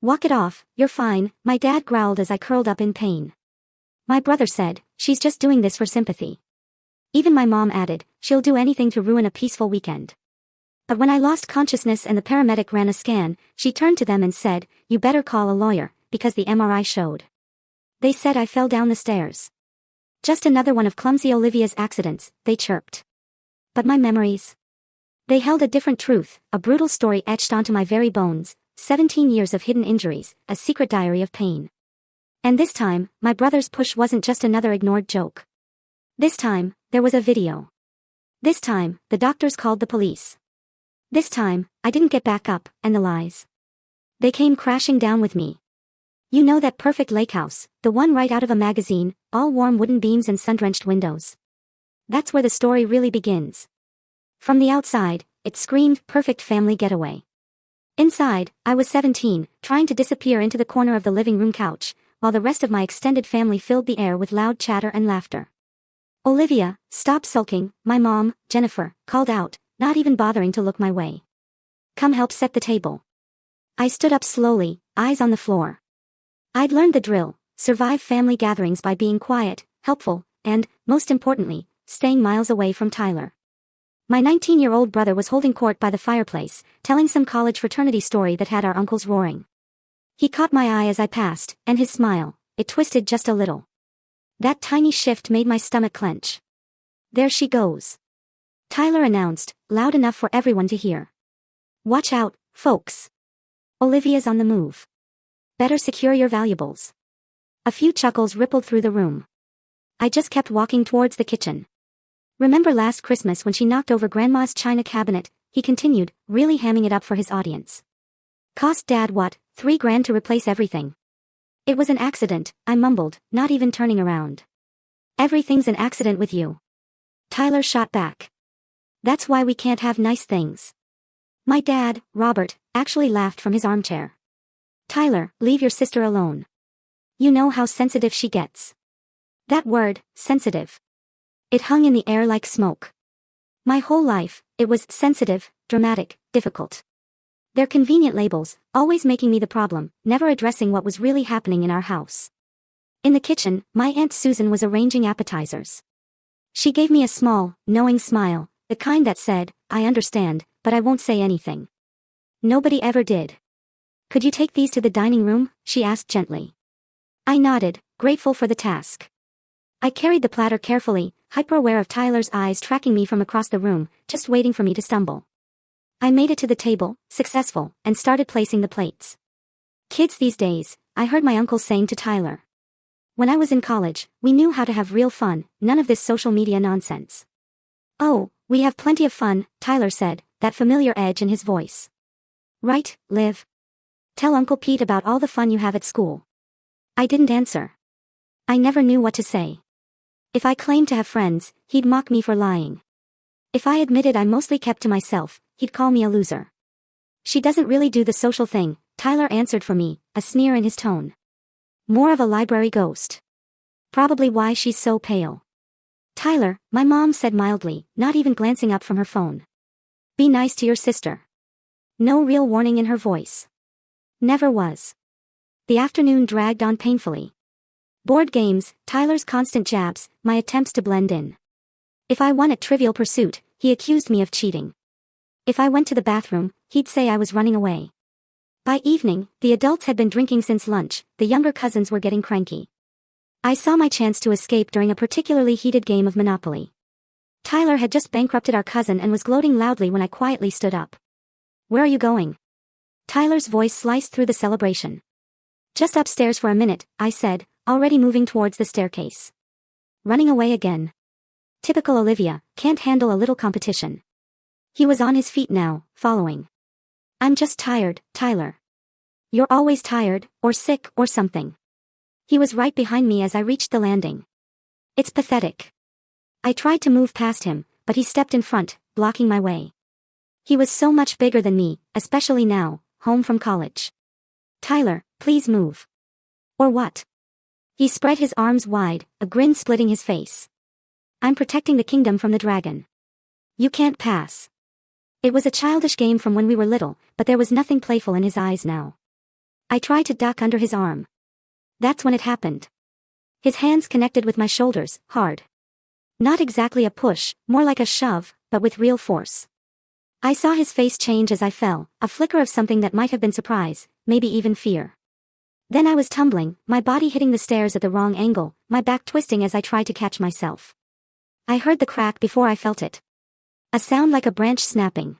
Walk it off, you're fine, my dad growled as I curled up in pain. My brother said, she's just doing this for sympathy. Even my mom added, she'll do anything to ruin a peaceful weekend. But when I lost consciousness and the paramedic ran a scan, she turned to them and said, you better call a lawyer, because the MRI showed. They said I fell down the stairs. Just another one of clumsy Olivia's accidents, they chirped. But my memories? They held a different truth, a brutal story etched onto my very bones, 17 years of hidden injuries, a secret diary of pain. And this time, my brother's push wasn't just another ignored joke. This time, there was a video. This time, the doctors called the police. This time, I didn't get back up, and the lies. They came crashing down with me. You know that perfect lake house, the one right out of a magazine, all warm wooden beams and sun-drenched windows. That's where the story really begins. From the outside, it screamed perfect family getaway. Inside, I was 17, trying to disappear into the corner of the living room couch, while the rest of my extended family filled the air with loud chatter and laughter. Olivia, stop sulking, my mom, Jennifer, called out, not even bothering to look my way. Come help set the table. I stood up slowly, eyes on the floor. I'd learned the drill, survive family gatherings by being quiet, helpful, and, most importantly, staying miles away from Tyler. My 19-year-old brother was holding court by the fireplace, telling some college fraternity story that had our uncles roaring. He caught my eye as I passed, and his smile, it twisted just a little. That tiny shift made my stomach clench. There she goes. Tyler announced, loud enough for everyone to hear. Watch out, folks. Olivia's on the move. Better secure your valuables. A few chuckles rippled through the room. I just kept walking towards the kitchen. Remember last Christmas when she knocked over Grandma's china cabinet, he continued, really hamming it up for his audience. Cost Dad what, $3,000 to replace everything. It was an accident, I mumbled, not even turning around. Everything's an accident with you. Tyler shot back. That's why we can't have nice things. My dad, Robert, actually laughed from his armchair. Tyler, leave your sister alone. You know how sensitive she gets. That word, sensitive. It hung in the air like smoke. My whole life, it was sensitive, dramatic, difficult. They're convenient labels, always making me the problem, never addressing what was really happening in our house. In the kitchen, my Aunt Susan was arranging appetizers. She gave me a small, knowing smile, the kind that said, I understand, but I won't say anything. Nobody ever did. Could you take these to the dining room? She asked gently. I nodded, grateful for the task. I carried the platter carefully, hyper-aware of Tyler's eyes tracking me from across the room, just waiting for me to stumble. I made it to the table, successful, and started placing the plates. Kids these days, I heard my uncle saying to Tyler. When I was in college, we knew how to have real fun, none of this social media nonsense. Oh, we have plenty of fun, Tyler said, that familiar edge in his voice. Right, Liv? Tell Uncle Pete about all the fun you have at school. I didn't answer. I never knew what to say. If I claimed to have friends, he'd mock me for lying. If I admitted I mostly kept to myself, he'd call me a loser. She doesn't really do the social thing, Tyler answered for me, a sneer in his tone. More of a library ghost. Probably why she's so pale. Tyler, my mom said mildly, not even glancing up from her phone. Be nice to your sister. No real warning in her voice. Never was. The afternoon dragged on painfully. Board games, Tyler's constant jabs, my attempts to blend in. If I won at Trivial Pursuit, he accused me of cheating. If I went to the bathroom, he'd say I was running away. By evening, the adults had been drinking since lunch, the younger cousins were getting cranky. I saw my chance to escape during a particularly heated game of Monopoly. Tyler had just bankrupted our cousin and was gloating loudly when I quietly stood up. Where are you going? Tyler's voice sliced through the celebration. Just upstairs for a minute, I said, already moving towards the staircase. Running away again. Typical Olivia, can't handle a little competition. He was on his feet now, following. I'm just tired, Tyler. You're always tired, or sick, or something. He was right behind me as I reached the landing. It's pathetic. I tried to move past him, but he stepped in front, blocking my way. He was so much bigger than me, especially now, home from college. Tyler, please move. Or what? He spread his arms wide, a grin splitting his face. I'm protecting the kingdom from the dragon. You can't pass. It was a childish game from when we were little, but there was nothing playful in his eyes now. I tried to duck under his arm. That's when it happened. His hands connected with my shoulders, hard. Not exactly a push, more like a shove, but with real force. I saw his face change as I fell, a flicker of something that might have been surprise, maybe even fear. Then I was tumbling, my body hitting the stairs at the wrong angle, my back twisting as I tried to catch myself. I heard the crack before I felt it. A sound like a branch snapping.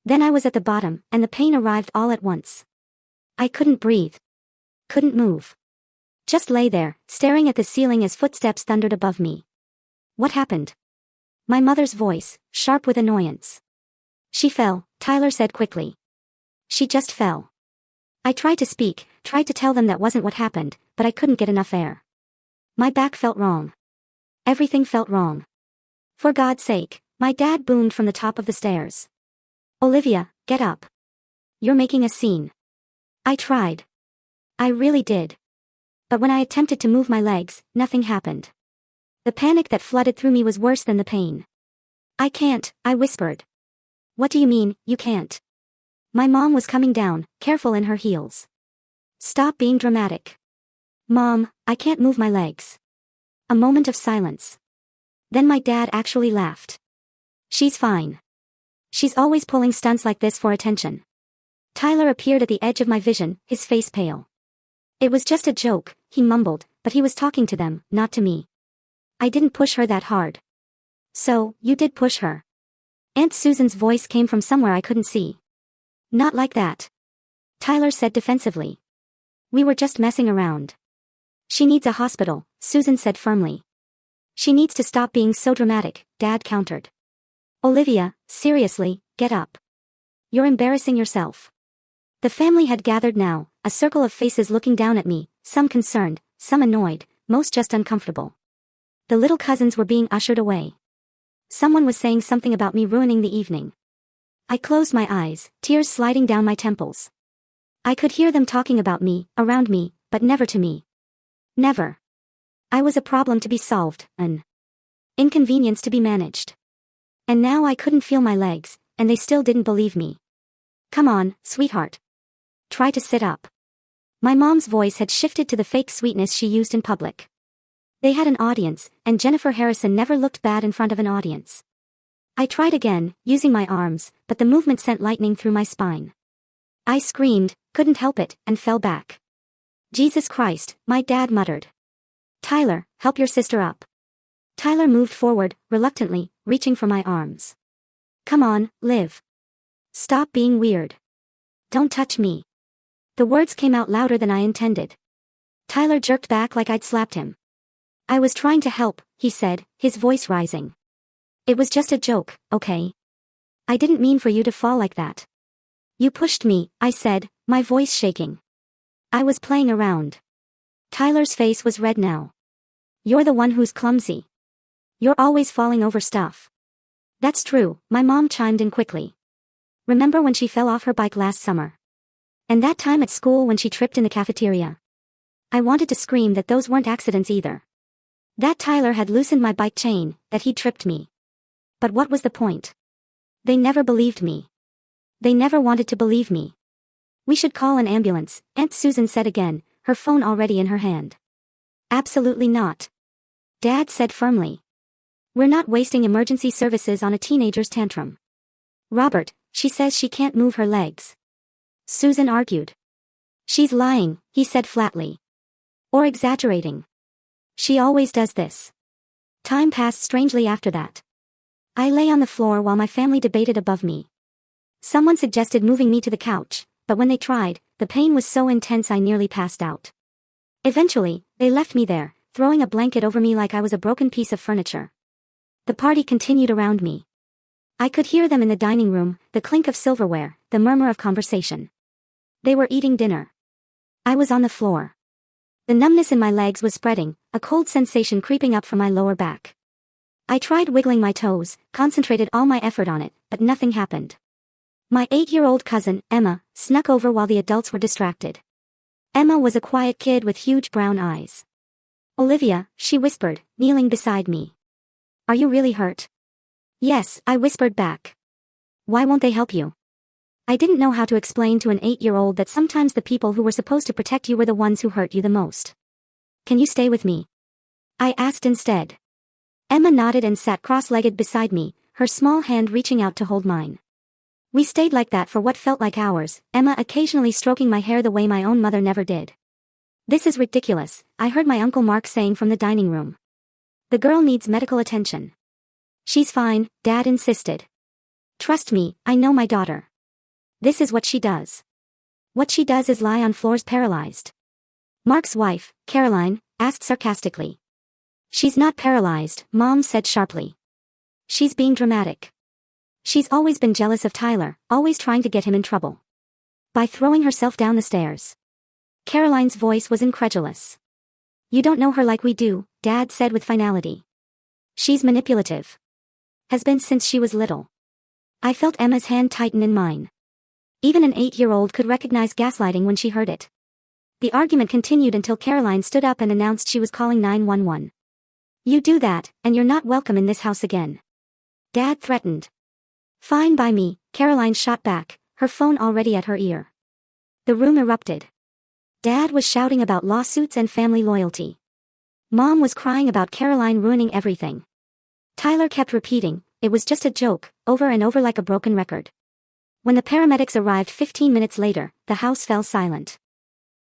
Then I was at the bottom, and the pain arrived all at once. I couldn't breathe. Couldn't move. Just lay there, staring at the ceiling as footsteps thundered above me. What happened? My mother's voice, sharp with annoyance. She fell, Tyler said quickly. She just fell. I tried to speak, tried to tell them that wasn't what happened, but I couldn't get enough air. My back felt wrong. Everything felt wrong. For God's sake, my dad boomed from the top of the stairs. Olivia, get up. You're making a scene. I tried. I really did. But when I attempted to move my legs, nothing happened. The panic that flooded through me was worse than the pain. I can't, I whispered. What do you mean, you can't? My mom was coming down, careful in her heels. Stop being dramatic. Mom, I can't move my legs. A moment of silence. Then my dad actually laughed. She's fine. She's always pulling stunts like this for attention. Tyler appeared at the edge of my vision, his face pale. It was just a joke, he mumbled, but he was talking to them, not to me. I didn't push her that hard. So, you did push her. Aunt Susan's voice came from somewhere I couldn't see. Not like that. Tyler said defensively. We were just messing around. She needs a hospital, Susan said firmly. She needs to stop being so dramatic, Dad countered. Olivia, seriously, get up. You're embarrassing yourself. The family had gathered now, a circle of faces looking down at me, some concerned, some annoyed, most just uncomfortable. The little cousins were being ushered away. Someone was saying something about me ruining the evening. I closed my eyes, tears sliding down my temples. I could hear them talking about me, around me, but never to me. Never. I was a problem to be solved, an inconvenience to be managed. And now I couldn't feel my legs, and they still didn't believe me. Come on, sweetheart. Try to sit up. My mom's voice had shifted to the fake sweetness she used in public. They had an audience, and Jennifer Harrison never looked bad in front of an audience. I tried again, using my arms, but the movement sent lightning through my spine. I screamed, couldn't help it, and fell back. Jesus Christ, my dad muttered. Tyler, help your sister up. Tyler moved forward, reluctantly, reaching for my arms. Come on, Liv. Stop being weird. Don't touch me. The words came out louder than I intended. Tyler jerked back like I'd slapped him. I was trying to help, he said, his voice rising. It was just a joke, okay? I didn't mean for you to fall like that. You pushed me, I said, my voice shaking. I was playing around. Tyler's face was red now. You're the one who's clumsy. You're always falling over stuff. That's true, my mom chimed in quickly. Remember when she fell off her bike last summer? And that time at school when she tripped in the cafeteria? I wanted to scream that those weren't accidents either. That Tyler had loosened my bike chain, that he'd tripped me. But what was the point? They never believed me. They never wanted to believe me. We should call an ambulance, Aunt Susan said again, her phone already in her hand. Absolutely not. Dad said firmly. We're not wasting emergency services on a teenager's tantrum. Robert, she says she can't move her legs. Susan argued. She's lying, he said flatly. Or exaggerating. She always does this. Time passed strangely after that. I lay on the floor while my family debated above me. Someone suggested moving me to the couch, but when they tried, the pain was so intense I nearly passed out. Eventually, they left me there, throwing a blanket over me like I was a broken piece of furniture. The party continued around me. I could hear them in the dining room, the clink of silverware, the murmur of conversation. They were eating dinner. I was on the floor. The numbness in my legs was spreading, a cold sensation creeping up from my lower back. I tried wiggling my toes, concentrated all my effort on it, but nothing happened. My 8-year-old cousin, Emma, snuck over while the adults were distracted. Emma was a quiet kid with huge brown eyes. Olivia, she whispered, kneeling beside me. Are you really hurt? Yes, I whispered back. Why won't they help you? I didn't know how to explain to an 8-year-old that sometimes the people who were supposed to protect you were the ones who hurt you the most. Can you stay with me? I asked instead. Emma nodded and sat cross-legged beside me, her small hand reaching out to hold mine. We stayed like that for what felt like hours, Emma occasionally stroking my hair the way my own mother never did. This is ridiculous, I heard my Uncle Mark saying from the dining room. The girl needs medical attention. She's fine, Dad insisted. Trust me, I know my daughter. This is what she does. What she does is lie on floors paralyzed. Mark's wife, Caroline, asked sarcastically. She's not paralyzed, Mom said sharply. She's being dramatic. She's always been jealous of Tyler, always trying to get him in trouble. By throwing herself down the stairs. Caroline's voice was incredulous. You don't know her like we do, Dad said with finality. She's manipulative. Has been since she was little. I felt Emma's hand tighten in mine. Even an 8-year-old could recognize gaslighting when she heard it. The argument continued until Caroline stood up and announced she was calling 911. You do that, and you're not welcome in this house again. Dad threatened. Fine by me, Caroline shot back, her phone already at her ear. The room erupted. Dad was shouting about lawsuits and family loyalty. Mom was crying about Caroline ruining everything. Tyler kept repeating, it was just a joke, over and over like a broken record. When the paramedics arrived 15 minutes later, the house fell silent.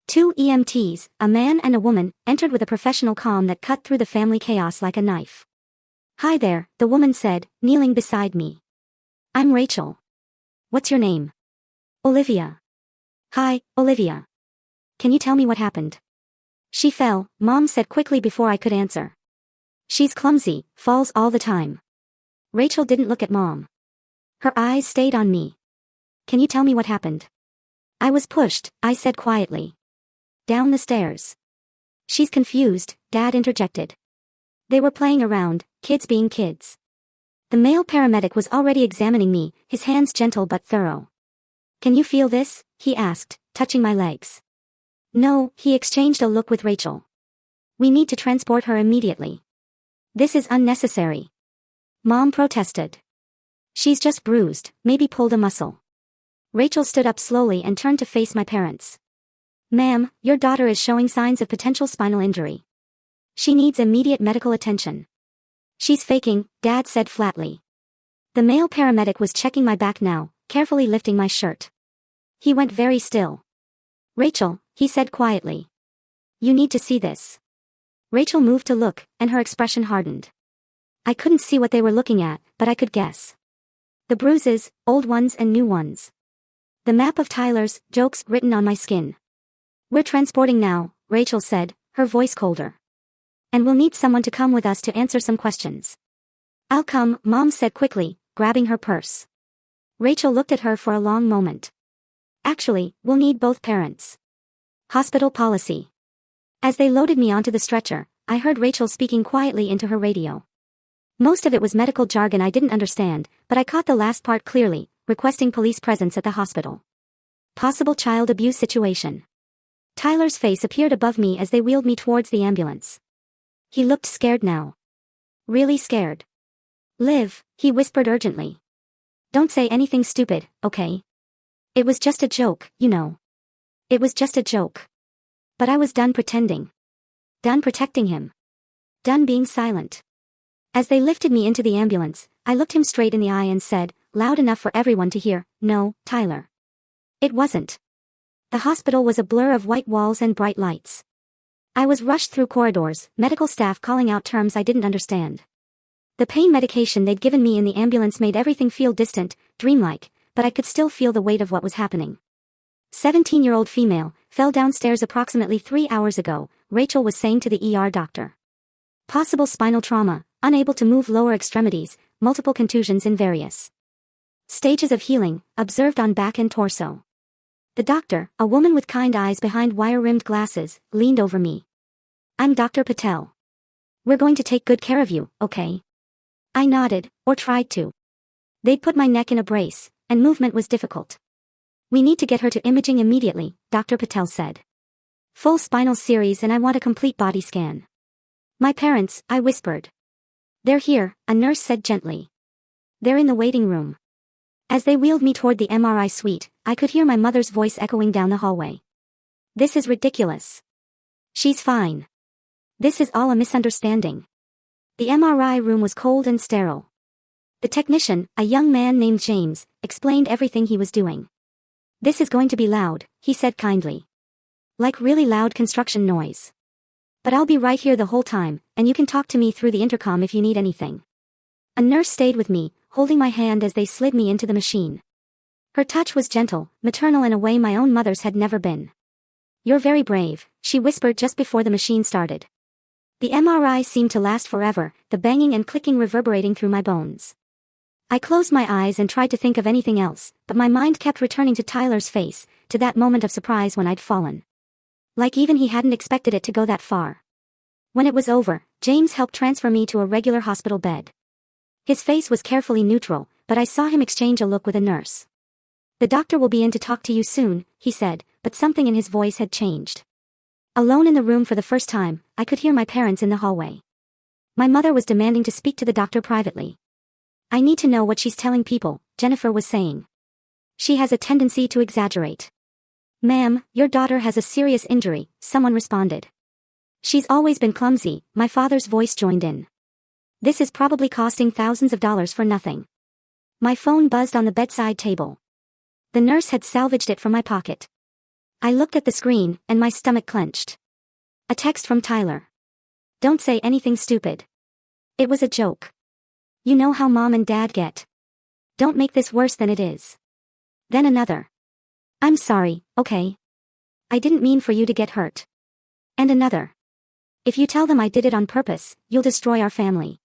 2 EMTs, a man and a woman, entered with a professional calm that cut through the family chaos like a knife. Hi there, the woman said, kneeling beside me. I'm Rachel. What's your name? Olivia. Hi, Olivia. Can you tell me what happened? She fell, Mom said quickly before I could answer. She's clumsy, falls all the time. Rachel didn't look at Mom. Her eyes stayed on me. Can you tell me what happened? I was pushed, I said quietly. Down the stairs. She's confused, Dad interjected. They were playing around, kids being kids. The male paramedic was already examining me, his hands gentle but thorough. Can you feel this? He asked, touching my legs. No, he exchanged a look with Rachel. We need to transport her immediately. This is unnecessary. Mom protested. She's just bruised, maybe pulled a muscle. Rachel stood up slowly and turned to face my parents. Ma'am, your daughter is showing signs of potential spinal injury. She needs immediate medical attention. She's faking, Dad said flatly. The male paramedic was checking my back now, carefully lifting my shirt. He went very still. Rachel, he said quietly. You need to see this. Rachel moved to look, and her expression hardened. I couldn't see what they were looking at, but I could guess. The bruises, old ones and new ones. The map of Tyler's jokes written on my skin. We're transporting now, Rachel said, her voice colder. And we'll need someone to come with us to answer some questions. I'll come, Mom said quickly, grabbing her purse. Rachel looked at her for a long moment. Actually, we'll need both parents. Hospital policy. As they loaded me onto the stretcher, I heard Rachel speaking quietly into her radio. Most of it was medical jargon I didn't understand, but I caught the last part clearly, requesting police presence at the hospital. Possible child abuse situation. Tyler's face appeared above me as they wheeled me towards the ambulance. He looked scared now. Really scared. Liv, he whispered urgently. Don't say anything stupid, okay? It was just a joke, you know. It was just a joke. But I was done pretending. Done protecting him. Done being silent. As they lifted me into the ambulance, I looked him straight in the eye and said, loud enough for everyone to hear, no, Tyler. It wasn't. The hospital was a blur of white walls and bright lights. I was rushed through corridors, medical staff calling out terms I didn't understand. The pain medication they'd given me in the ambulance made everything feel distant, dreamlike, but I could still feel the weight of what was happening. 17-year-old female, fell downstairs approximately 3 hours ago, Rachel was saying to the ER doctor. Possible spinal trauma, unable to move lower extremities, multiple contusions in various stages of healing, observed on back and torso. The doctor, a woman with kind eyes behind wire-rimmed glasses, leaned over me. I'm Dr. Patel. We're going to take good care of you, okay? I nodded, or tried to. They'd put my neck in a brace, and movement was difficult. We need to get her to imaging immediately, Dr. Patel said. Full spinal series and I want a complete body scan. My parents, I whispered. They're here, a nurse said gently. They're in the waiting room. As they wheeled me toward the MRI suite, I could hear my mother's voice echoing down the hallway. This is ridiculous. She's fine. This is all a misunderstanding. The MRI room was cold and sterile. The technician, a young man named James, explained everything he was doing. This is going to be loud, he said kindly. Like really loud construction noise. But I'll be right here the whole time, and you can talk to me through the intercom if you need anything. A nurse stayed with me, holding my hand as they slid me into the machine. Her touch was gentle, maternal in a way my own mother's had never been. You're very brave, she whispered just before the machine started. The MRI seemed to last forever, the banging and clicking reverberating through my bones. I closed my eyes and tried to think of anything else, but my mind kept returning to Tyler's face, to that moment of surprise when I'd fallen. Like even he hadn't expected it to go that far. When it was over, James helped transfer me to a regular hospital bed. His face was carefully neutral, but I saw him exchange a look with a nurse. The doctor will be in to talk to you soon, he said, but something in his voice had changed. Alone in the room for the first time, I could hear my parents in the hallway. My mother was demanding to speak to the doctor privately. I need to know what she's telling people, Jennifer was saying. She has a tendency to exaggerate. Ma'am, your daughter has a serious injury, someone responded. She's always been clumsy, my father's voice joined in. This is probably costing thousands of dollars for nothing. My phone buzzed on the bedside table. The nurse had salvaged it from my pocket. I looked at the screen, and my stomach clenched. A text from Tyler. Don't say anything stupid. It was a joke. You know how mom and dad get. Don't make this worse than it is. Then another. I'm sorry, okay? I didn't mean for you to get hurt. And another. If you tell them I did it on purpose, you'll destroy our family.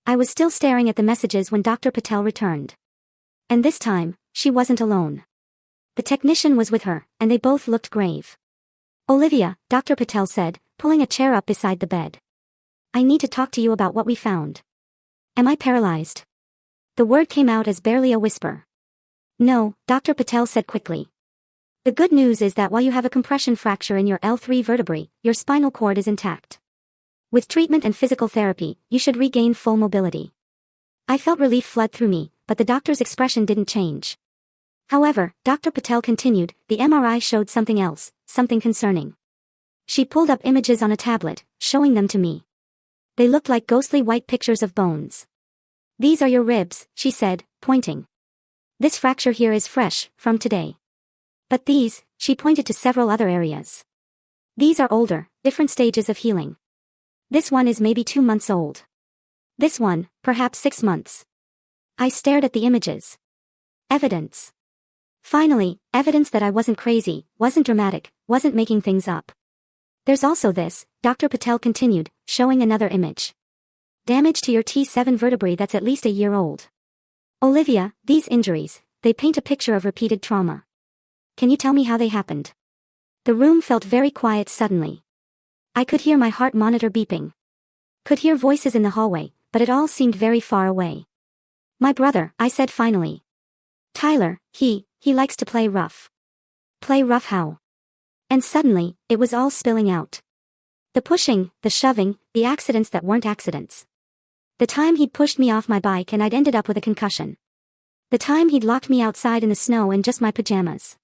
I was still staring at the messages when Dr. Patel returned. And this time, she wasn't alone. The technician was with her, and they both looked grave. Olivia, Dr. Patel said, pulling a chair up beside the bed. I need to talk to you about what we found. Am I paralyzed? The word came out as barely a whisper. No, Dr. Patel said quickly. The good news is that while you have a compression fracture in your L3 vertebrae, your spinal cord is intact. With treatment and physical therapy, you should regain full mobility. I felt relief flood through me, but the doctor's expression didn't change. However, Dr. Patel continued, the MRI showed something else, something concerning. She pulled up images on a tablet, showing them to me. They looked like ghostly white pictures of bones. These are your ribs, she said, pointing. This fracture here is fresh, from today. But these, she pointed to several other areas. These are older, different stages of healing. This one is maybe 2 months old. This one, perhaps 6 months. I stared at the images. Evidence. Finally, evidence that I wasn't crazy, wasn't dramatic, wasn't making things up. There's also this, Dr. Patel continued, showing another image. Damage to your T7 vertebrae that's at least a year old. Olivia, these injuries, they paint a picture of repeated trauma. Can you tell me how they happened? The room felt very quiet suddenly. I could hear my heart monitor beeping. Could hear voices in the hallway, but it all seemed very far away. My brother, I said finally. Tyler, he likes to play rough. Play rough how? And suddenly, it was all spilling out. The pushing, the shoving, the accidents that weren't accidents. The time he'd pushed me off my bike and I'd ended up with a concussion. The time he'd locked me outside in the snow in just my pajamas.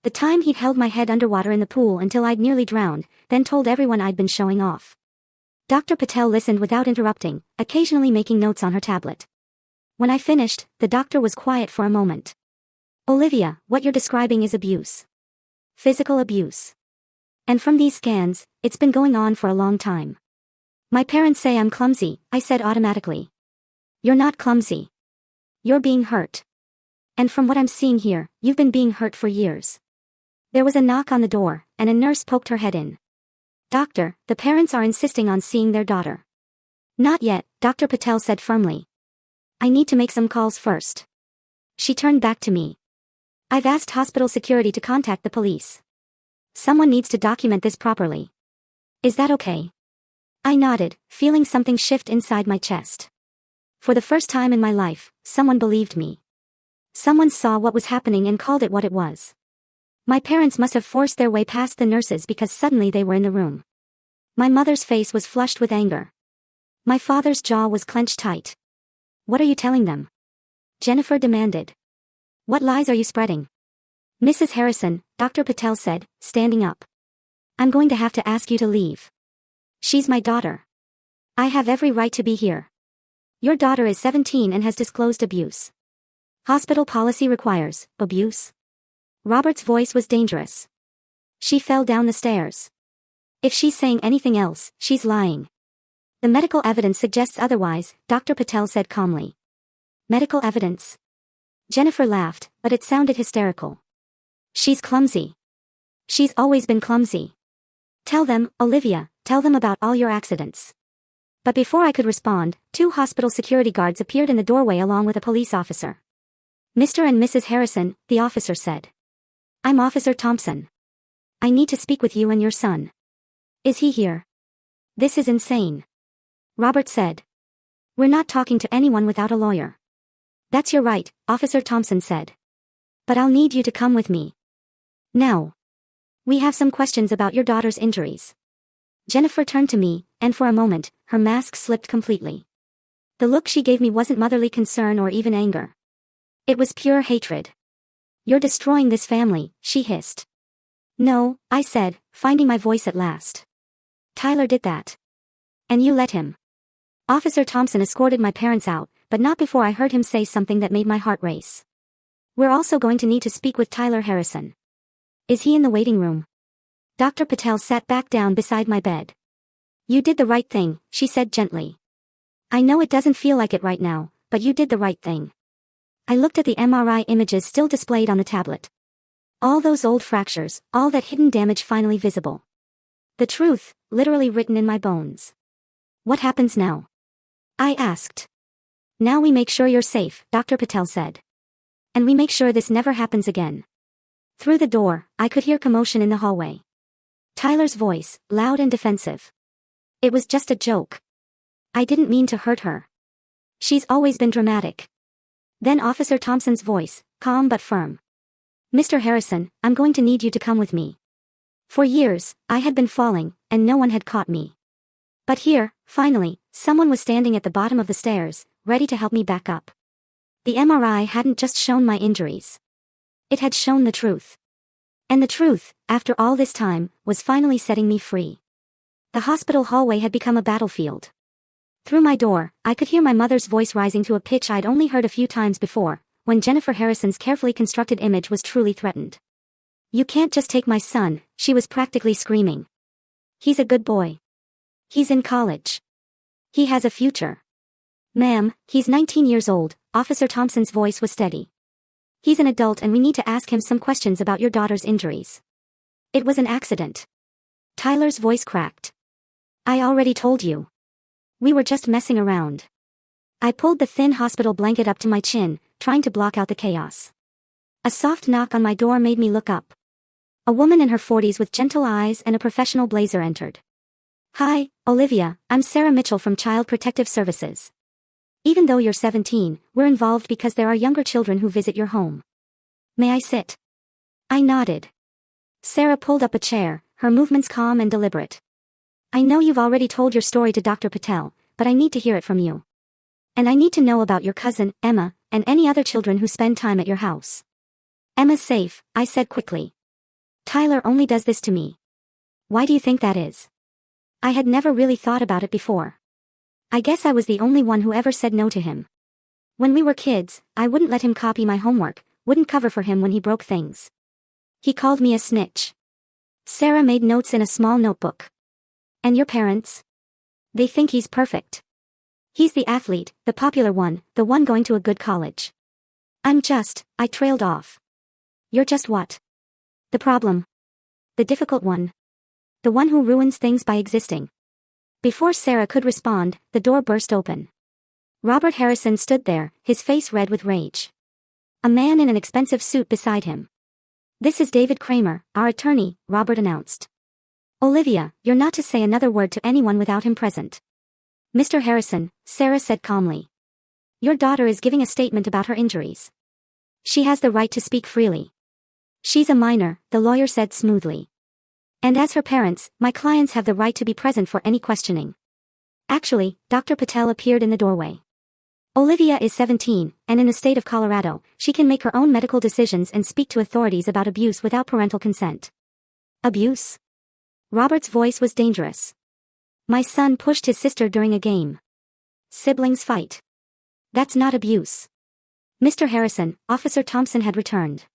The time he'd held my head underwater in the pool until I'd nearly drowned, then told everyone I'd been showing off. Dr. Patel listened without interrupting, occasionally making notes on her tablet. When I finished, the doctor was quiet for a moment. Olivia, what you're describing is abuse. Physical abuse. And from these scans, it's been going on for a long time. My parents say I'm clumsy, I said automatically. You're not clumsy. You're being hurt. And from what I'm seeing here, you've been being hurt for years. There was a knock on the door, and a nurse poked her head in. Doctor, the parents are insisting on seeing their daughter. Not yet, Dr. Patel said firmly. I need to make some calls first. She turned back to me. I've asked hospital security to contact the police. Someone needs to document this properly. Is that okay? I nodded, feeling something shift inside my chest. For the first time in my life, someone believed me. Someone saw what was happening and called it what it was. My parents must have forced their way past the nurses because suddenly they were in the room. My mother's face was flushed with anger. My father's jaw was clenched tight. What are you telling them? Jennifer demanded. What lies are you spreading? Mrs. Harrison, Dr. Patel said, standing up. I'm going to have to ask you to leave. She's my daughter. I have every right to be here. Your daughter is 17 and has disclosed abuse. Hospital policy requires abuse. Robert's voice was dangerous. She fell down the stairs. If she's saying anything else, she's lying. The medical evidence suggests otherwise, Dr. Patel said calmly. Medical evidence? Jennifer laughed, but it sounded hysterical. She's clumsy. She's always been clumsy. Tell them, Olivia, tell them about all your accidents. But before I could respond, 2 hospital security guards appeared in the doorway along with a police officer. Mr. and Mrs. Harrison, the officer said. I'm Officer Thompson. I need to speak with you and your son. Is he here? This is insane. Robert said. We're not talking to anyone without a lawyer. That's your right, Officer Thompson said. But I'll need you to come with me. Now. We have some questions about your daughter's injuries. Jennifer turned to me, and for a moment, her mask slipped completely. The look she gave me wasn't motherly concern or even anger. It was pure hatred. You're destroying this family, she hissed. No, I said, finding my voice at last. Tyler did that. And you let him. Officer Thompson escorted my parents out, but not before I heard him say something that made my heart race. We're also going to need to speak with Tyler Harrison. Is he in the waiting room? Dr. Patel sat back down beside my bed. You did the right thing, she said gently. I know it doesn't feel like it right now, but you did the right thing. I looked at the MRI images still displayed on the tablet. All those old fractures, all that hidden damage finally visible. The truth, literally written in my bones. What happens now? I asked. Now we make sure you're safe, Dr. Patel said. And we make sure this never happens again. Through the door, I could hear commotion in the hallway. Tyler's voice, loud and defensive. It was just a joke. I didn't mean to hurt her. She's always been dramatic. Then Officer Thompson's voice, calm but firm. Mr. Harrison, I'm going to need you to come with me. For years, I had been falling, and no one had caught me. But here, finally, someone was standing at the bottom of the stairs, ready to help me back up. The MRI hadn't just shown my injuries. It had shown the truth. And the truth, after all this time, was finally setting me free. The hospital hallway had become a battlefield. Through my door, I could hear my mother's voice rising to a pitch I'd only heard a few times before, when Jennifer Harrison's carefully constructed image was truly threatened. You can't just take my son, she was practically screaming. He's a good boy. He's in college. He has a future. Ma'am, he's 19 years old, Officer Thompson's voice was steady. He's an adult and we need to ask him some questions about your daughter's injuries. It was an accident. Tyler's voice cracked. I already told you. We were just messing around. I pulled the thin hospital blanket up to my chin, trying to block out the chaos. A soft knock on my door made me look up. A woman in her 40s with gentle eyes and a professional blazer entered. Hi, Olivia, I'm Sarah Mitchell from Child Protective Services. Even though you're 17, we're involved because there are younger children who visit your home. May I sit? I nodded. Sarah pulled up a chair, her movements calm and deliberate. I know you've already told your story to Dr. Patel, but I need to hear it from you. And I need to know about your cousin, Emma, and any other children who spend time at your house. Emma's safe, I said quickly. Tyler only does this to me. Why do you think that is? I had never really thought about it before. I guess I was the only one who ever said no to him. When we were kids, I wouldn't let him copy my homework, wouldn't cover for him when he broke things. He called me a snitch. Sarah made notes in a small notebook. And your parents? They think he's perfect. He's the athlete, the popular one, the one going to a good college. I trailed off. You're just what? The problem. The difficult one. The one who ruins things by existing. Before Sarah could respond, the door burst open. Robert Harrison stood there, his face red with rage. A man in an expensive suit beside him. This is David Kramer, our attorney, Robert announced. Olivia, you're not to say another word to anyone without him present. Mr. Harrison, Sarah said calmly. Your daughter is giving a statement about her injuries. She has the right to speak freely. She's a minor, the lawyer said smoothly. And as her parents, my clients have the right to be present for any questioning. Actually, Dr. Patel appeared in the doorway. Olivia is 17, and in the state of Colorado, she can make her own medical decisions and speak to authorities about abuse without parental consent. Abuse? Robert's voice was dangerous. My son pushed his sister during a game. Siblings fight. That's not abuse. Mr. Harrison, Officer Thompson had returned.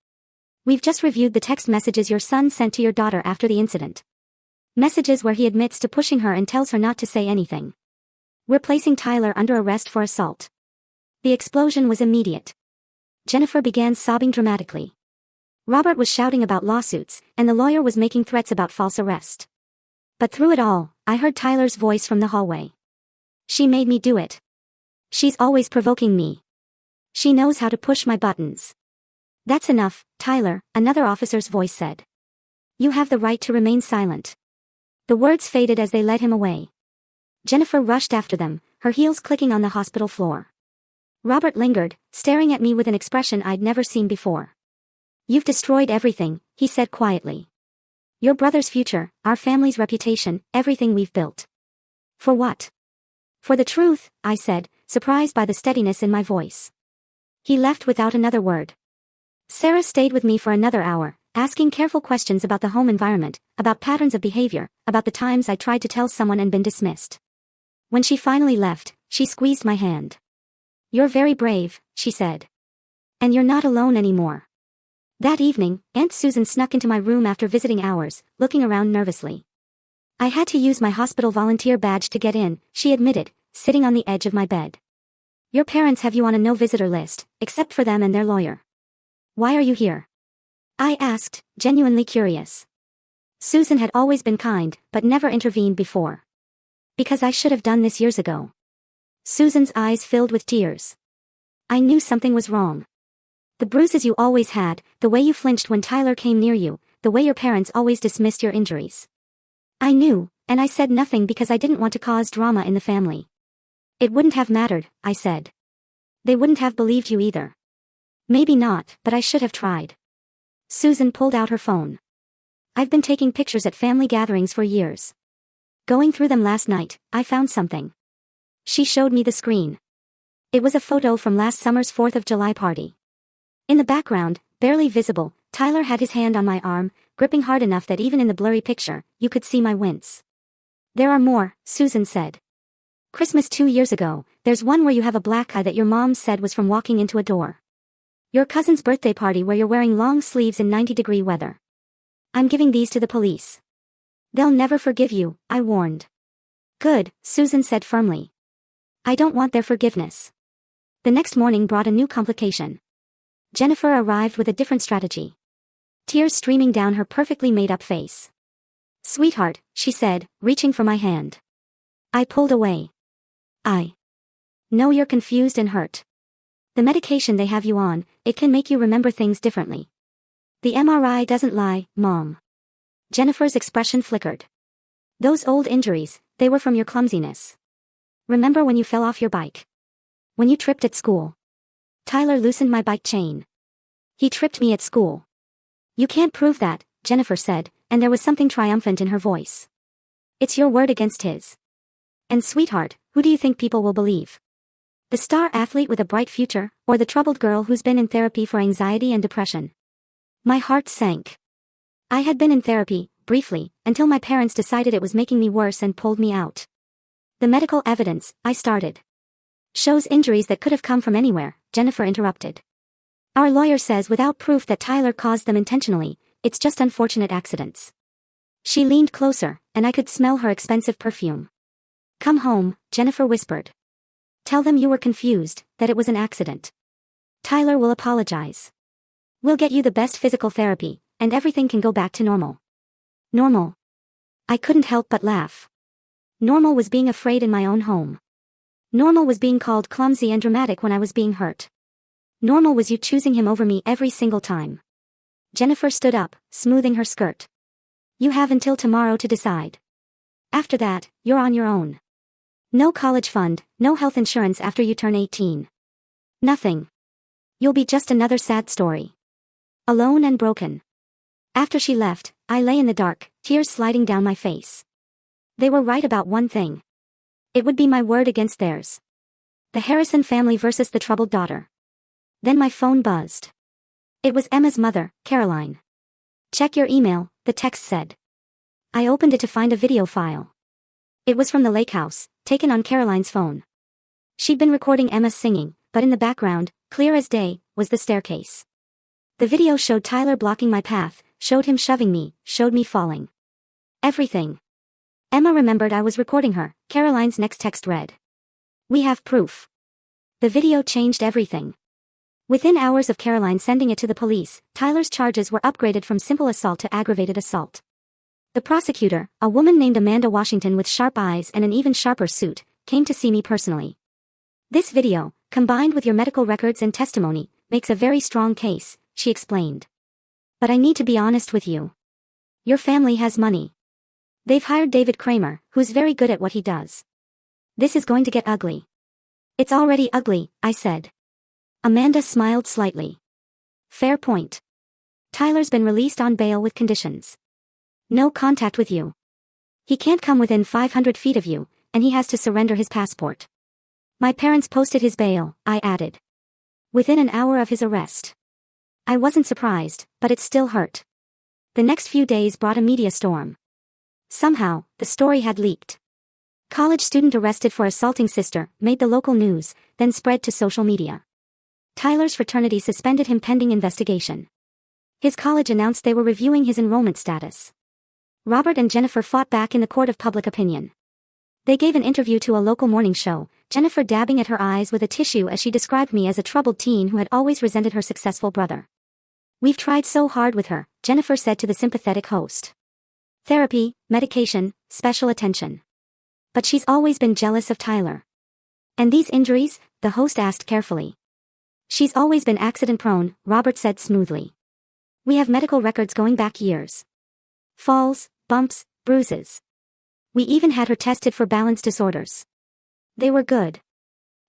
We've just reviewed the text messages your son sent to your daughter after the incident. Messages where he admits to pushing her and tells her not to say anything. We're placing Tyler under arrest for assault. The explosion was immediate. Jennifer began sobbing dramatically. Robert was shouting about lawsuits, and the lawyer was making threats about false arrest. But through it all, I heard Tyler's voice from the hallway. She made me do it. She's always provoking me. She knows how to push my buttons. That's enough, Tyler, another officer's voice said. You have the right to remain silent. The words faded as they led him away. Jennifer rushed after them, her heels clicking on the hospital floor. Robert lingered, staring at me with an expression I'd never seen before. You've destroyed everything, he said quietly. Your brother's future, our family's reputation, everything we've built. For what? For the truth, I said, surprised by the steadiness in my voice. He left without another word. Sarah stayed with me for another hour, asking careful questions about the home environment, about patterns of behavior, about the times I tried to tell someone and been dismissed. When she finally left, she squeezed my hand. You're very brave, she said. And you're not alone anymore. That evening, Aunt Susan snuck into my room after visiting hours, looking around nervously. I had to use my hospital volunteer badge to get in, she admitted, sitting on the edge of my bed. Your parents have you on a no-visitor list, except for them and their lawyer. Why are you here? I asked, genuinely curious. Susan had always been kind, but never intervened before. Because I should have done this years ago. Susan's eyes filled with tears. I knew something was wrong. The bruises you always had, the way you flinched when Tyler came near you, the way your parents always dismissed your injuries. I knew, and I said nothing because I didn't want to cause drama in the family. It wouldn't have mattered, I said. They wouldn't have believed you either. Maybe not, but I should have tried. Susan pulled out her phone. I've been taking pictures at family gatherings for years. Going through them last night, I found something. She showed me the screen. It was a photo from last summer's 4th of July party. In the background, barely visible, Tyler had his hand on my arm, gripping hard enough that even in the blurry picture, you could see my wince. There are more, Susan said. Christmas 2 years ago, there's one where you have a black eye that your mom said was from walking into a door. Your cousin's birthday party where you're wearing long sleeves in 90-degree weather. I'm giving these to the police. They'll never forgive you, I warned. Good, Susan said firmly. I don't want their forgiveness. The next morning brought a new complication. Jennifer arrived with a different strategy. Tears streaming down her perfectly made-up face. Sweetheart, she said, reaching for my hand. I pulled away. I know you're confused and hurt. The medication they have you on, it can make you remember things differently. The MRI doesn't lie, Mom. Jennifer's expression flickered. Those old injuries, they were from your clumsiness. Remember when you fell off your bike? When you tripped at school? Tyler loosened my bike chain. He tripped me at school. You can't prove that, Jennifer said, and there was something triumphant in her voice. It's your word against his. And sweetheart, who do you think people will believe? The star athlete with a bright future, or the troubled girl who's been in therapy for anxiety and depression? My heart sank. I had been in therapy, briefly, until my parents decided it was making me worse and pulled me out. The medical evidence, I started. Shows injuries that could have come from anywhere, Jennifer interrupted. Our lawyer says without proof that Tyler caused them intentionally, it's just unfortunate accidents. She leaned closer, and I could smell her expensive perfume. Come home, Jennifer whispered. Tell them you were confused, that it was an accident. Tyler will apologize. We'll get you the best physical therapy, and everything can go back to normal. Normal. I couldn't help but laugh. Normal was being afraid in my own home. Normal was being called clumsy and dramatic when I was being hurt. Normal was you choosing him over me every single time. Jennifer stood up, smoothing her skirt. You have until tomorrow to decide. After that, you're on your own. No college fund, no health insurance after you turn 18. Nothing. You'll be just another sad story. Alone and broken. After she left, I lay in the dark, tears sliding down my face. They were right about one thing. It would be my word against theirs. The Harrison family versus the troubled daughter. Then my phone buzzed. It was Emma's mother, Caroline. Check your email, the text said. I opened it to find a video file. It was from the lake house, taken on Caroline's phone. She'd been recording Emma singing, but in the background, clear as day, was the staircase. The video showed Tyler blocking my path, showed him shoving me, showed me falling. Everything. Emma remembered I was recording her, Caroline's next text read. We have proof. The video changed everything. Within hours of Caroline sending it to the police, Tyler's charges were upgraded from simple assault to aggravated assault. The prosecutor, a woman named Amanda Washington with sharp eyes and an even sharper suit, came to see me personally. This video, combined with your medical records and testimony, makes a very strong case, she explained. But I need to be honest with you. Your family has money. They've hired David Kramer, who's very good at what he does. This is going to get ugly. It's already ugly, I said. Amanda smiled slightly. Fair point. Tyler's been released on bail with conditions. No contact with you. He can't come within 500 feet of you, and he has to surrender his passport. My parents posted his bail, I added. Within an hour of his arrest. I wasn't surprised, but it still hurt. The next few days brought a media storm. Somehow, the story had leaked. College student arrested for assaulting sister made the local news, then spread to social media. Tyler's fraternity suspended him pending investigation. His college announced they were reviewing his enrollment status. Robert and Jennifer fought back in the court of public opinion. They gave an interview to a local morning show, Jennifer dabbing at her eyes with a tissue as she described me as a troubled teen who had always resented her successful brother. We've tried so hard with her, Jennifer said to the sympathetic host. Therapy, medication, special attention. But she's always been jealous of Tyler. And these injuries? The host asked carefully. She's always been accident-prone, Robert said smoothly. We have medical records going back years. Falls, bumps, bruises. We even had her tested for balance disorders. They were good.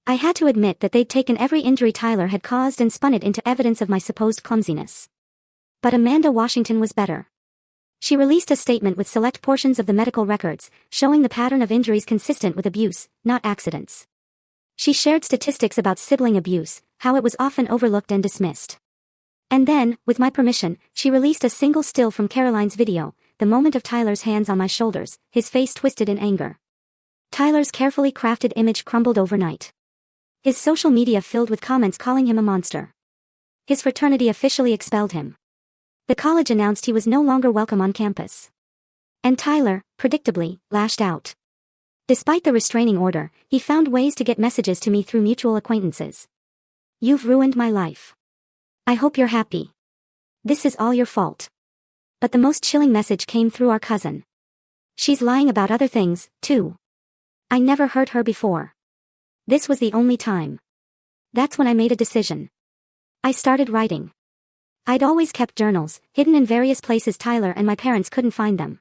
I had to admit that they'd taken every injury Tyler had caused and spun it into evidence of my supposed clumsiness. But Amanda Washington was better. She released a statement with select portions of the medical records, showing the pattern of injuries consistent with abuse, not accidents. She shared statistics about sibling abuse, how it was often overlooked and dismissed. And then, with my permission, she released a single still from Caroline's video, the moment of Tyler's hands on my shoulders, his face twisted in anger. Tyler's carefully crafted image crumbled overnight. His social media filled with comments calling him a monster. His fraternity officially expelled him. The college announced he was no longer welcome on campus. And Tyler, predictably, lashed out. Despite the restraining order, he found ways to get messages to me through mutual acquaintances. You've ruined my life. I hope you're happy. This is all your fault. But the most chilling message came through our cousin. She's lying about other things, too. I never heard her before. This was the only time. That's when I made a decision. I started writing. I'd always kept journals, hidden in various places Tyler and my parents couldn't find them.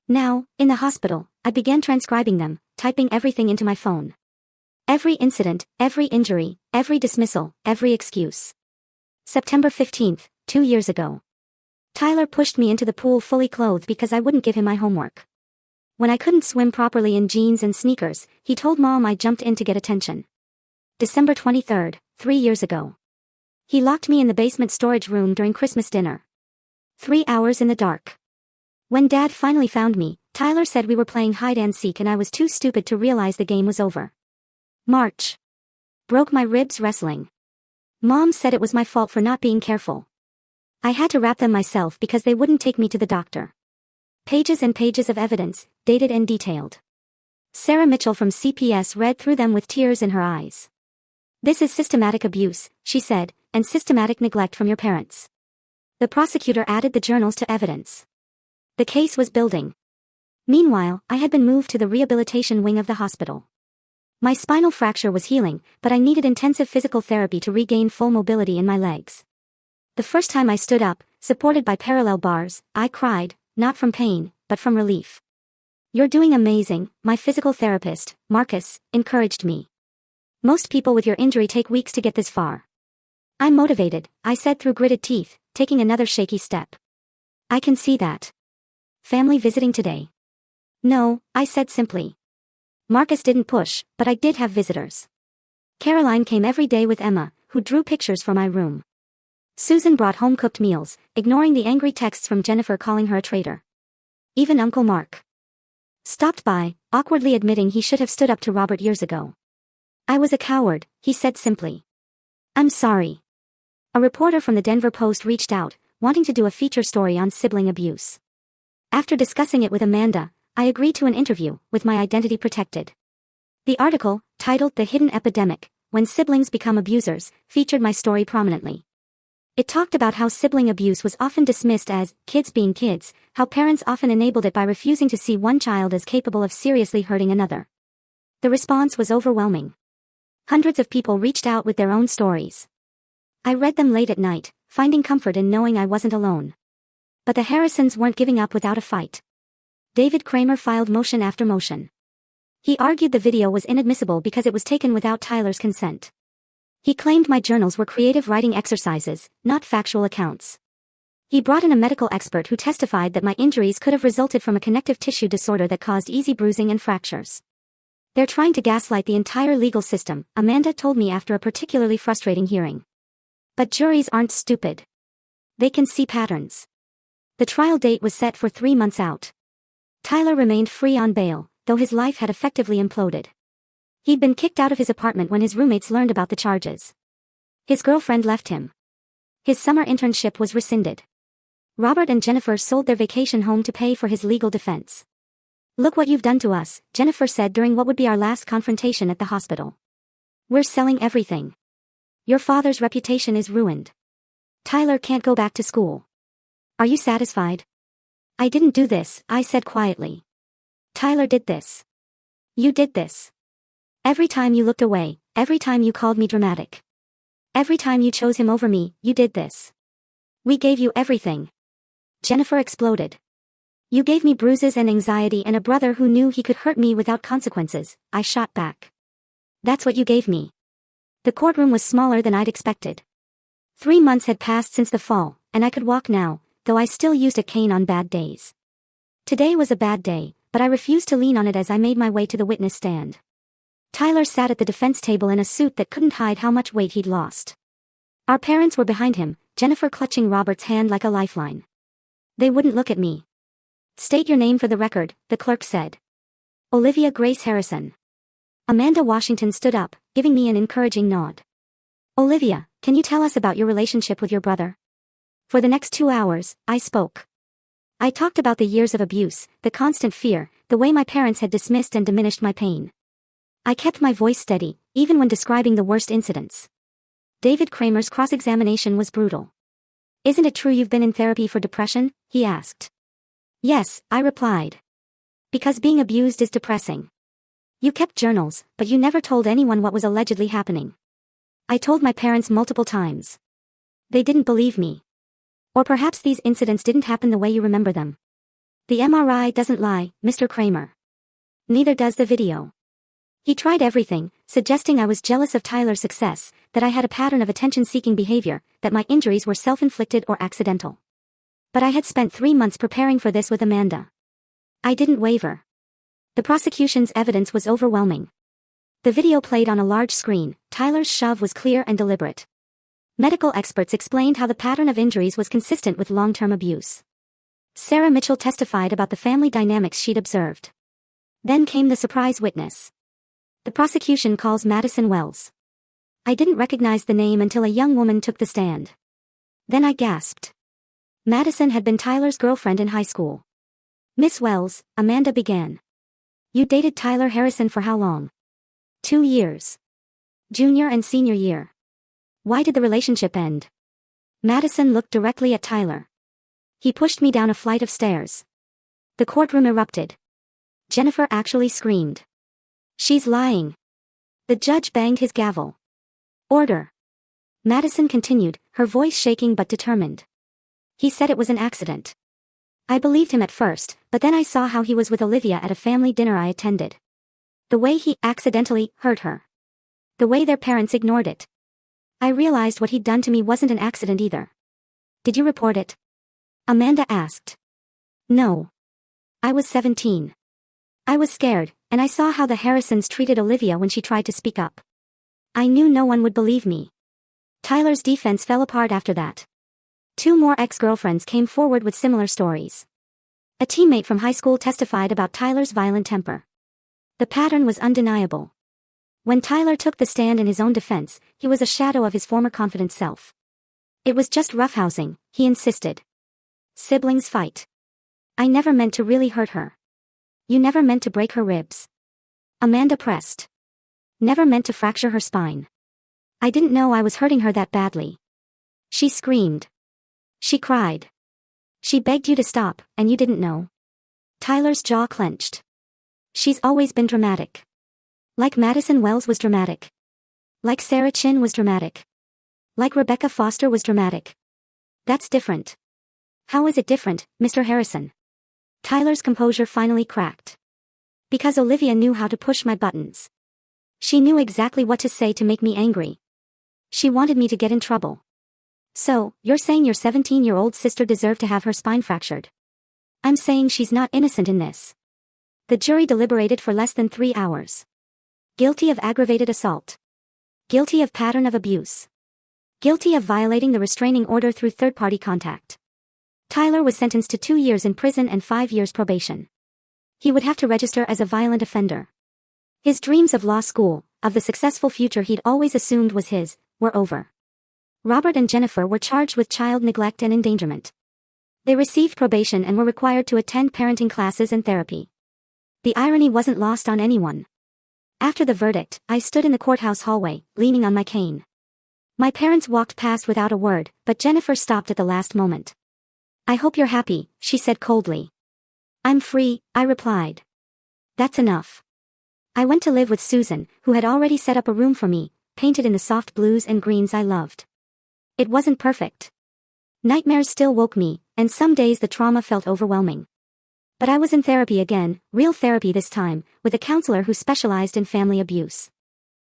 Now, in the hospital, I began transcribing them, typing everything into my phone. Every incident, every injury, every dismissal, every excuse. September 15th, 2 years ago. Tyler pushed me into the pool fully clothed because I wouldn't give him my homework. When I couldn't swim properly in jeans and sneakers, he told Mom I jumped in to get attention. December 23rd, 3 years ago. He locked me in the basement storage room during Christmas dinner. 3 hours in the dark. When Dad finally found me, Tyler said we were playing hide-and-seek and I was too stupid to realize the game was over. March. Broke my ribs wrestling. Mom said it was my fault for not being careful. I had to wrap them myself because they wouldn't take me to the doctor. Pages and pages of evidence, dated and detailed. Sarah Mitchell from CPS read through them with tears in her eyes. This is systematic abuse, she said, and systematic neglect from your parents. The prosecutor added the journals to evidence. The case was building. Meanwhile, I had been moved to the rehabilitation wing of the hospital. My spinal fracture was healing, but I needed intensive physical therapy to regain full mobility in my legs. The first time I stood up, supported by parallel bars, I cried, not from pain, but from relief. You're doing amazing, my physical therapist, Marcus, encouraged me. Most people with your injury take weeks to get this far. I'm motivated, I said through gritted teeth, taking another shaky step. I can see that. Family visiting today? No, I said simply. Marcus didn't push, but I did have visitors. Caroline came every day with Emma, who drew pictures for my room. Susan brought home-cooked meals, ignoring the angry texts from Jennifer calling her a traitor. Even Uncle Mark stopped by, awkwardly admitting he should have stood up to Robert years ago. I was a coward, he said simply. I'm sorry. A reporter from the Denver Post reached out, wanting to do a feature story on sibling abuse. After discussing it with Amanda, I agreed to an interview, with my identity protected. The article, titled The Hidden Epidemic, When Siblings Become Abusers, featured my story prominently. It talked about how sibling abuse was often dismissed as kids being kids, how parents often enabled it by refusing to see one child as capable of seriously hurting another. The response was overwhelming. Hundreds of people reached out with their own stories. I read them late at night, finding comfort in knowing I wasn't alone. But the Harrisons weren't giving up without a fight. David Kramer filed motion after motion. He argued the video was inadmissible because it was taken without Tyler's consent. He claimed my journals were creative writing exercises, not factual accounts. He brought in a medical expert who testified that my injuries could have resulted from a connective tissue disorder that caused easy bruising and fractures. They're trying to gaslight the entire legal system, Amanda told me after a particularly frustrating hearing. But juries aren't stupid. They can see patterns. The trial date was set for 3 months out. Tyler remained free on bail, though his life had effectively imploded. He'd been kicked out of his apartment when his roommates learned about the charges. His girlfriend left him. His summer internship was rescinded. Robert and Jennifer sold their vacation home to pay for his legal defense. Look what you've done to us, Jennifer said during what would be our last confrontation at the hospital. We're selling everything. Your father's reputation is ruined. Tyler can't go back to school. Are you satisfied? I didn't do this, I said quietly. Tyler did this. You did this. Every time you looked away, every time you called me dramatic. Every time you chose him over me, you did this. We gave you everything. Jennifer exploded. You gave me bruises and anxiety and a brother who knew he could hurt me without consequences, I shot back. That's what you gave me. The courtroom was smaller than I'd expected. 3 months had passed since the fall, and I could walk now, though I still used a cane on bad days. Today was a bad day, but I refused to lean on it as I made my way to the witness stand. Tyler sat at the defense table in a suit that couldn't hide how much weight he'd lost. Our parents were behind him, Jennifer clutching Robert's hand like a lifeline. They wouldn't look at me. State your name for the record, the clerk said. Olivia Grace Harrison. Amanda Washington stood up, giving me an encouraging nod. Olivia, can you tell us about your relationship with your brother? For the next 2 hours, I spoke. I talked about the years of abuse, the constant fear, the way my parents had dismissed and diminished my pain. I kept my voice steady, even when describing the worst incidents. David Kramer's cross-examination was brutal. Isn't it true you've been in therapy for depression? He asked. Yes, I replied. Because being abused is depressing. You kept journals, but you never told anyone what was allegedly happening. I told my parents multiple times. They didn't believe me. Or perhaps these incidents didn't happen the way you remember them. The MRI doesn't lie, Mr. Kramer. Neither does the video. He tried everything, suggesting I was jealous of Tyler's success, that I had a pattern of attention-seeking behavior, that my injuries were self-inflicted or accidental. But I had spent 3 months preparing for this with Amanda. I didn't waver. The prosecution's evidence was overwhelming. The video played on a large screen. Tyler's shove was clear and deliberate. Medical experts explained how the pattern of injuries was consistent with long-term abuse. Sarah Mitchell testified about the family dynamics she'd observed. Then came the surprise witness. The prosecution calls Madison Wells. I didn't recognize the name until a young woman took the stand. Then I gasped. Madison had been Tyler's girlfriend in high school. Miss Wells, Amanda began. You dated Tyler Harrison for how long? 2 years. Junior and senior year. Why did the relationship end? Madison looked directly at Tyler. He pushed me down a flight of stairs. The courtroom erupted. Jennifer actually screamed. She's lying. The judge banged his gavel. Order. Madison continued, her voice shaking but determined. He said it was an accident. I believed him at first, but then I saw how he was with Olivia at a family dinner I attended. The way he accidentally hurt her. The way their parents ignored it. I realized what he'd done to me wasn't an accident either. Did you report it? Amanda asked. No. I was 17. I was scared, and I saw how the Harrisons treated Olivia when she tried to speak up. I knew no one would believe me. Tyler's defense fell apart after that. 2 more ex-girlfriends came forward with similar stories. A teammate from high school testified about Tyler's violent temper. The pattern was undeniable. When Tyler took the stand in his own defense, he was a shadow of his former confident self. It was just roughhousing, he insisted. Siblings fight. I never meant to really hurt her. You never meant to break her ribs. Amanda pressed. Never meant to fracture her spine. I didn't know I was hurting her that badly. She screamed. She cried. She begged you to stop, and you didn't know. Tyler's jaw clenched. She's always been dramatic. Like Madison Wells was dramatic. Like Sarah Chin was dramatic. Like Rebecca Foster was dramatic. That's different. How is it different, Mr. Harrison? Tyler's composure finally cracked. Because Olivia knew how to push my buttons. She knew exactly what to say to make me angry. She wanted me to get in trouble. So, you're saying your 17-year-old sister deserved to have her spine fractured? I'm saying she's not innocent in this. The jury deliberated for less than 3 hours. Guilty of aggravated assault. Guilty of pattern of abuse. Guilty of violating the restraining order through third-party contact. Tyler was sentenced to 2 years in prison and 5 years probation. He would have to register as a violent offender. His dreams of law school, of the successful future he'd always assumed was his, were over. Robert and Jennifer were charged with child neglect and endangerment. They received probation and were required to attend parenting classes and therapy. The irony wasn't lost on anyone. After the verdict, I stood in the courthouse hallway, leaning on my cane. My parents walked past without a word, but Jennifer stopped at the last moment. I hope you're happy, she said coldly. I'm free, I replied. That's enough. I went to live with Susan, who had already set up a room for me, painted in the soft blues and greens I loved. It wasn't perfect. Nightmares still woke me, and some days the trauma felt overwhelming. But I was in therapy again, real therapy this time, with a counselor who specialized in family abuse.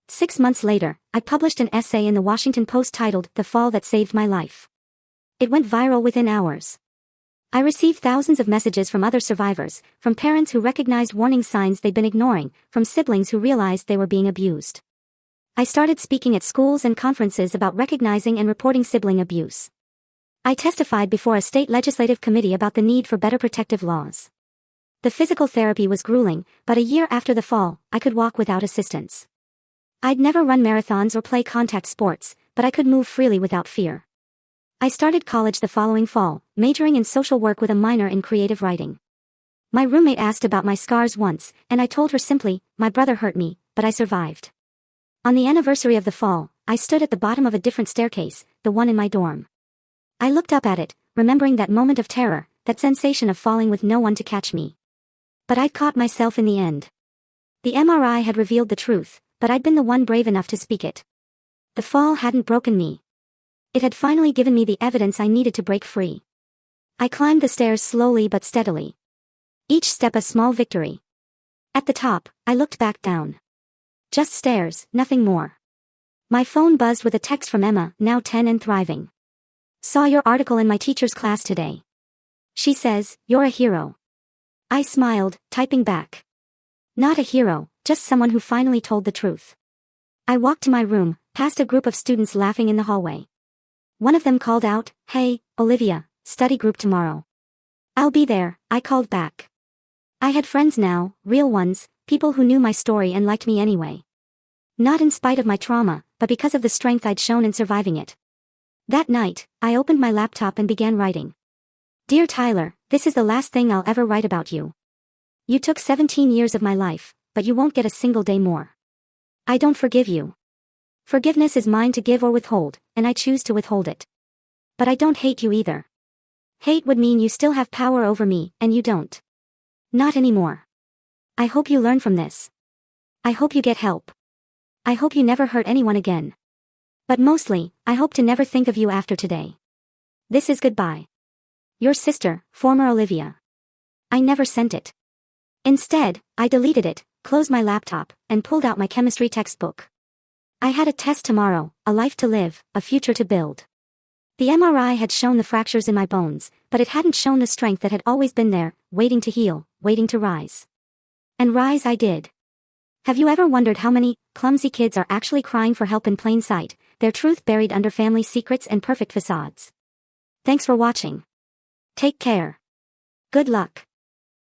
6 months later, I published an essay in the Washington Post titled "The Fall That Saved My Life." It went viral within hours. I received thousands of messages from other survivors, from parents who recognized warning signs they'd been ignoring, from siblings who realized they were being abused. I started speaking at schools and conferences about recognizing and reporting sibling abuse. I testified before a state legislative committee about the need for better protective laws. The physical therapy was grueling, but a year after the fall, I could walk without assistance. I'd never run marathons or play contact sports, but I could move freely without fear. I started college the following fall, majoring in social work with a minor in creative writing. My roommate asked about my scars once, and I told her simply, my brother hurt me, but I survived. On the anniversary of the fall, I stood at the bottom of a different staircase, the one in my dorm. I looked up at it, remembering that moment of terror, that sensation of falling with no one to catch me. But I'd caught myself in the end. The MRI had revealed the truth, but I'd been the one brave enough to speak it. The fall hadn't broken me. It had finally given me the evidence I needed to break free. I climbed the stairs slowly but steadily. Each step a small victory. At the top, I looked back down. Just stairs, nothing more. My phone buzzed with a text from Emma, now 10 and thriving. Saw your article in my teacher's class today. She says, you're a hero. I smiled, typing back. Not a hero, just someone who finally told the truth. I walked to my room, past a group of students laughing in the hallway. One of them called out, hey, Olivia, study group tomorrow. I'll be there, I called back. I had friends now, real ones, people who knew my story and liked me anyway. Not in spite of my trauma, but because of the strength I'd shown in surviving it. That night, I opened my laptop and began writing. Dear Tyler, this is the last thing I'll ever write about you. You took 17 years of my life, but you won't get a single day more. I don't forgive you. Forgiveness is mine to give or withhold, and I choose to withhold it. But I don't hate you either. Hate would mean you still have power over me, and you don't. Not anymore. I hope you learn from this. I hope you get help. I hope you never hurt anyone again. But mostly, I hope to never think of you after today. This is goodbye. Your sister, former Olivia. I never sent it. Instead, I deleted it, closed my laptop, and pulled out my chemistry textbook. I had a test tomorrow, a life to live, a future to build. The MRI had shown the fractures in my bones, but it hadn't shown the strength that had always been there, waiting to heal, waiting to rise. And rise I did. Have you ever wondered how many clumsy kids are actually crying for help in plain sight, their truth buried under family secrets and perfect facades? Thanks for watching. Take care. Good luck.